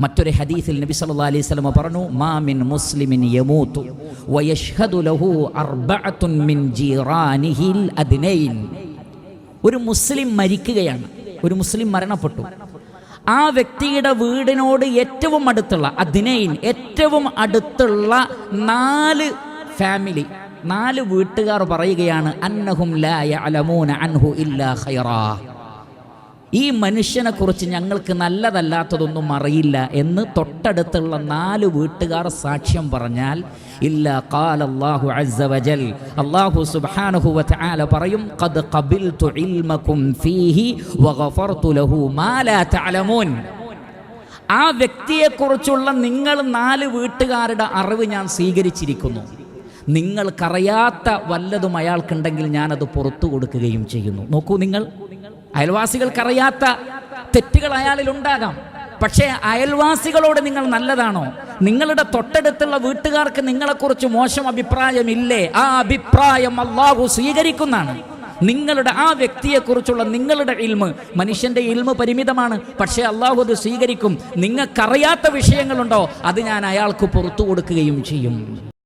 മറ്റൊരു ഹദീസിൽ നബി സല്ലല്ലാഹു അലൈഹി വസല്ലം പറഞ്ഞു, മാ മിൻ മുസ്ലിമിൻ യമൂതു വയഷ്ഹദു ലഹു അർബഅത്തുൻ മിൻ ജീറാനിഹിൽ അദ്നൈൻ. ഒരു മുസ്ലിം മരിക്കുകയാണ്, ഒരു മുസ്ലിം മരണപ്പെട്ടു. ആ വ്യക്തിയുടെ വീടിനോട് ഏറ്റവും അടുത്തുള്ള അദ്നൈൻ, ഏറ്റവും അടുത്തുള്ള 4 ഫാമിലി, 4 വീട്ടുകാർ പറയുകയാണ്, അന്നഹും ലാ യഅലമൂന അൻഹു ഇല്ലാ ഖൈറാ. ഈ മനുഷ്യനെ കുറിച്ച് ഞങ്ങൾക്ക് നല്ലതല്ലാത്തതൊന്നും അറിയില്ല എന്ന് തൊട്ടടുത്തുള്ള 4 വീട്ടുകാർ സാക്ഷ്യം പറഞ്ഞാൽ, ഇല്ലാ ഖാല അല്ലാഹു അസ്സ വജൽ, അല്ലാഹു സുബ്ഹാനഹു വ തആല പറയും, ഖദ് ഖബിൽതു ഇൽമകും ഫീഹി വഗഫർതു ലഹു മാ ലാ തഅലമൂൻ. ആ വ്യക്തിയെക്കുറിച്ചുള്ള നിങ്ങൾ 4 വീട്ടുകാരുടെ അറിവ് ഞാൻ സ്വീകരിച്ചിരിക്കുന്നു. നിങ്ങൾക്കറിയാത്ത വല്ലതും അയാൾക്കുണ്ടെങ്കിൽ ഞാനത് പുറത്തു കൊടുക്കുകയും ചെയ്യുന്നു. നോക്കൂ, നിങ്ങൾ അയൽവാസികൾക്കറിയാത്ത തെറ്റുകൾ അയാളിൽ ഉണ്ടാകാം, പക്ഷേ അയൽവാസികളോട് നിങ്ങൾ നല്ലതാണോ? നിങ്ങളുടെ തൊട്ടടുത്തുള്ള വീട്ടുകാർക്ക് നിങ്ങളെക്കുറിച്ച് മോശം അഭിപ്രായമില്ലേ? ആ അഭിപ്രായം അല്ലാഹു സ്വീകരിക്കുന്നതാണ്. നിങ്ങളുടെ ആ വ്യക്തിയെക്കുറിച്ചുള്ള നിങ്ങളുടെ ഇൽമ്, മനുഷ്യന്റെ ഇൽമ് പരിമിതമാണ്, പക്ഷേ അല്ലാഹു അത് സ്വീകരിക്കും. നിങ്ങൾക്കറിയാത്ത വിഷയങ്ങളുണ്ടോ, അത് ഞാൻ അയാൾക്ക് പുറത്തു കൊടുക്കുകയും ചെയ്യും.